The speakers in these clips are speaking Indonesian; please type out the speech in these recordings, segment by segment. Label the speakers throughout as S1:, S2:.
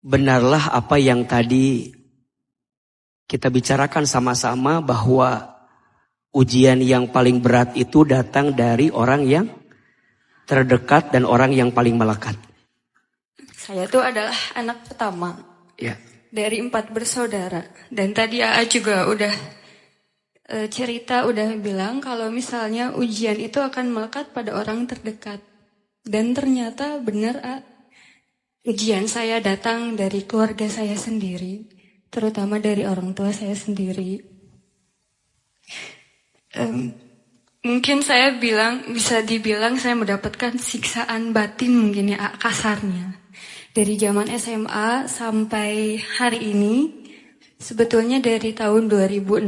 S1: Benarlah apa yang tadi kita bicarakan sama-sama bahwa ujian yang paling berat itu datang dari orang yang terdekat dan orang yang paling melekat.
S2: Saya tuh adalah anak pertama dari 4 bersaudara. Dan tadi AA juga udah cerita, udah bilang kalau misalnya ujian itu akan melekat pada orang terdekat. Dan ternyata benar AA. Ujian saya datang dari keluarga saya sendiri, terutama dari orang tua saya sendiri. Mungkin saya bisa dibilang saya mendapatkan siksaan batin mungkin ya kasarnya. Dari zaman SMA sampai hari ini, sebetulnya dari tahun 2016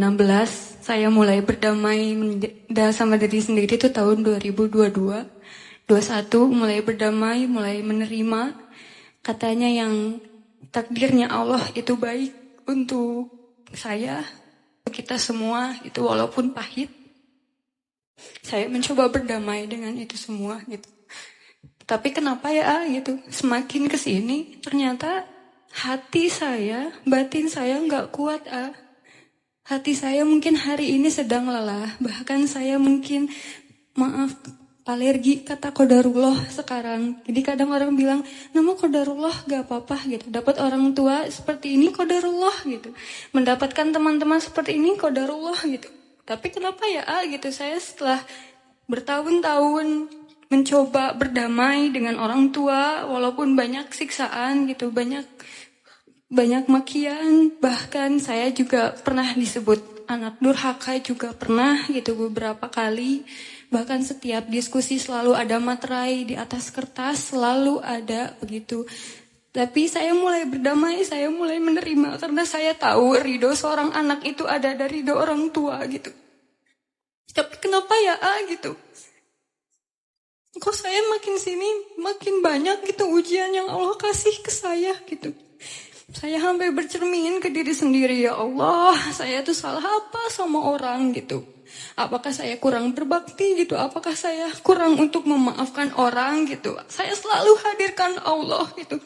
S2: saya mulai berdamai sama diri sendiri itu tahun 2022. 21 mulai berdamai, mulai menerima. Katanya yang takdirnya Allah itu baik untuk saya, untuk kita semua, itu walaupun pahit. Saya mencoba berdamai dengan itu semua gitu. Tapi kenapa ya gitu, semakin kesini ternyata hati saya, batin saya nggak kuat Hati saya mungkin hari ini sedang lelah, bahkan saya mungkin alergi kata qadarullah sekarang. Jadi kadang orang bilang, nama qadarullah gak apa-apa gitu. Dapat orang tua seperti ini qadarullah gitu. Mendapatkan teman-teman seperti ini qadarullah gitu. Tapi kenapa ya gitu, saya setelah bertahun-tahun mencoba berdamai dengan orang tua, walaupun banyak siksaan gitu, banyak makian, bahkan saya juga pernah disebut anak durhaka juga pernah gitu beberapa kali. Bahkan setiap diskusi selalu ada materai di atas kertas, selalu ada begitu. Tapi saya mulai berdamai, saya mulai menerima karena saya tahu ridho seorang anak itu ada dari ridho orang tua gitu. Tapi kenapa ya gitu? Kok saya makin sini makin banyak gitu ujian yang Allah kasih ke saya gitu. Saya sampai bercermin ke diri sendiri, ya Allah, saya tuh salah apa sama orang gitu. Apakah saya kurang berbakti gitu? Apakah saya kurang untuk memaafkan orang gitu? Saya selalu hadirkan Allah gitu.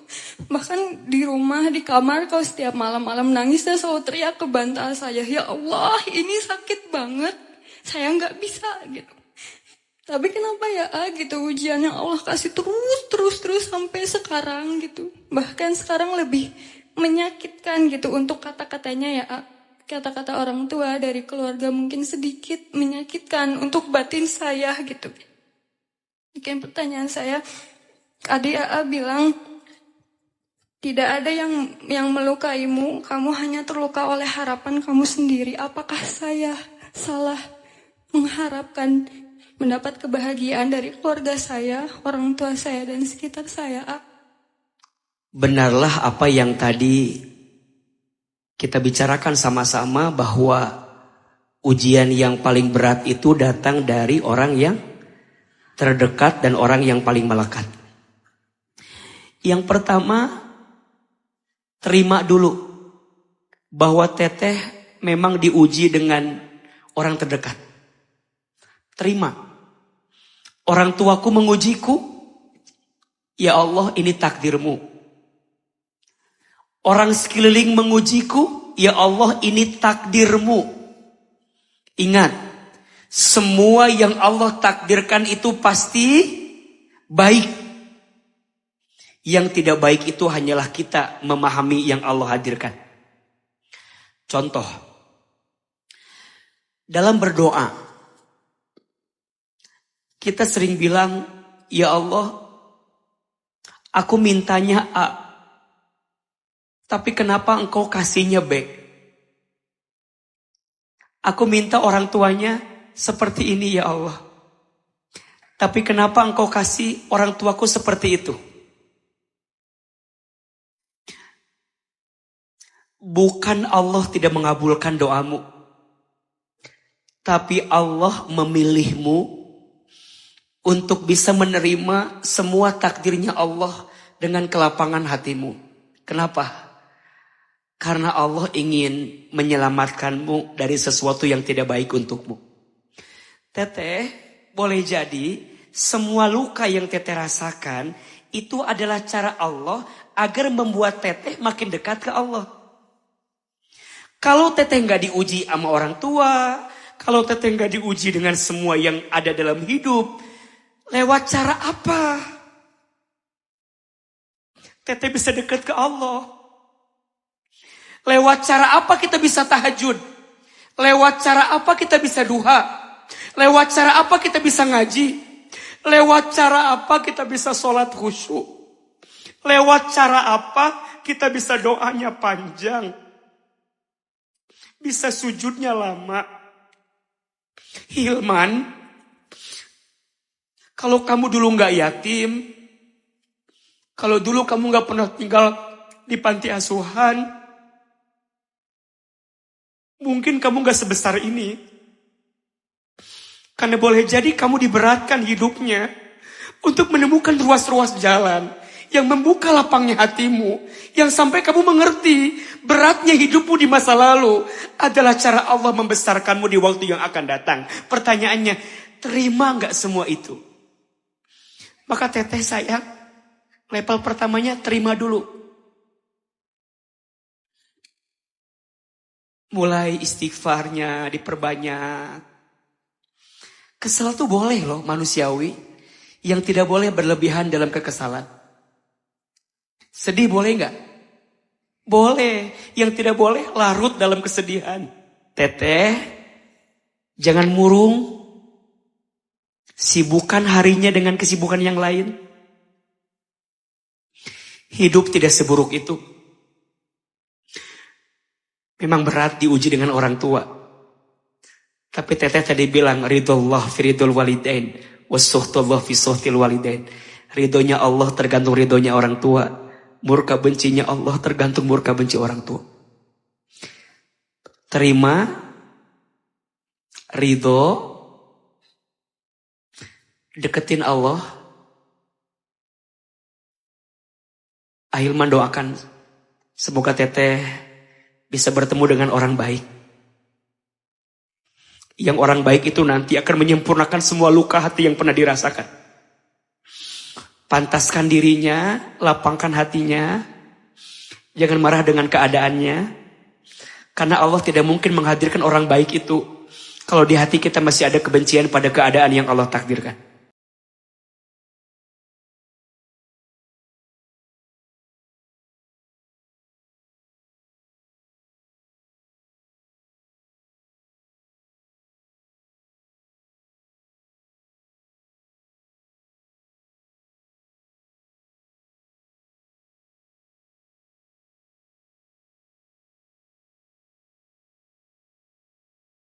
S2: Bahkan di rumah, di kamar, kalau setiap malam-malam nangis, saya selalu teriak ke bantal saya, ya Allah, ini sakit banget. Saya nggak bisa gitu. Tapi kenapa ya gitu, ujian yang Allah kasih terus sampai sekarang gitu. Bahkan sekarang lebih menyakitkan gitu untuk kata-katanya ya kata-kata orang tua dari keluarga mungkin sedikit menyakitkan untuk batin saya gitu. Mungkin pertanyaan saya, adik bilang tidak ada yang melukaimu, kamu hanya terluka oleh harapan kamu sendiri. Apakah saya salah mengharapkan mendapat kebahagiaan dari keluarga saya, orang tua saya dan sekitar saya?
S1: Benarlah apa yang tadi kita bicarakan sama-sama bahwa ujian yang paling berat itu datang dari orang yang terdekat dan orang yang paling melekat. Yang pertama, terima dulu bahwa teteh memang diuji dengan orang terdekat. Terima. Orang tuaku mengujiku, ya Allah ini takdirmu. Orang sekeliling mengujiku, ya Allah ini takdirmu. Ingat, semua yang Allah takdirkan itu pasti baik. Yang tidak baik itu hanyalah kita memahami yang Allah hadirkan. Contoh, dalam berdoa, kita sering bilang, ya Allah, aku mintanya A. Tapi kenapa engkau kasihnya B? Aku minta orang tuanya seperti ini ya Allah. Tapi kenapa engkau kasih orang tuaku seperti itu? Bukan Allah tidak mengabulkan doamu. Tapi Allah memilihmu untuk bisa menerima semua takdirnya Allah dengan kelapangan hatimu. Kenapa? Karena Allah ingin menyelamatkanmu dari sesuatu yang tidak baik untukmu. Teteh, boleh jadi semua luka yang teteh rasakan Itu adalah cara Allah agar membuat teteh makin dekat ke Allah. Kalau teteh nggak diuji sama orang tua, kalau teteh nggak diuji dengan semua yang ada dalam hidup, lewat cara apa teteh bisa dekat ke Allah? Lewat cara apa kita bisa tahajud? Lewat cara apa kita bisa duha? Lewat cara apa kita bisa ngaji? Lewat cara apa kita bisa sholat khusyuk? Lewat cara apa kita bisa doanya panjang? Bisa sujudnya lama? Hilman, kalau kamu dulu gak yatim, kalau dulu kamu gak pernah tinggal di panti asuhan, mungkin kamu gak sebesar ini. Karena boleh jadi kamu diberatkan hidupnya untuk menemukan ruas-ruas jalan yang membuka lapangnya hatimu, yang sampai kamu mengerti beratnya hidupmu di masa lalu adalah cara Allah membesarkanmu di waktu yang akan datang. Pertanyaannya, terima gak semua itu? Maka teteh sayang, level pertamanya terima dulu. Mulai istighfarnya diperbanyak. Kesal tuh boleh loh, manusiawi. Yang tidak boleh berlebihan dalam kekesalan. Sedih boleh gak? Boleh. Yang tidak boleh larut dalam kesedihan. Teteh, jangan murung. Sibukkan harinya dengan kesibukan yang lain. Hidup tidak seburuk itu. Memang berat diuji dengan orang tua. Tapi teteh tadi bilang ridullah fi ridul walidain wasuhtullah fi suhtil walidain. Ridhonya Allah tergantung ridhonya orang tua. Murka bencinya Allah tergantung murka benci orang tua. Terima ridho, deketin Allah. Ahilman doakan semoga teteh bisa bertemu dengan orang baik. Yang orang baik itu nanti akan menyempurnakan semua luka hati yang pernah dirasakan. Pantaskan dirinya, lapangkan hatinya. Jangan marah dengan keadaannya. Karena Allah tidak mungkin menghadirkan orang baik itu kalau di hati kita masih ada kebencian pada keadaan yang Allah takdirkan.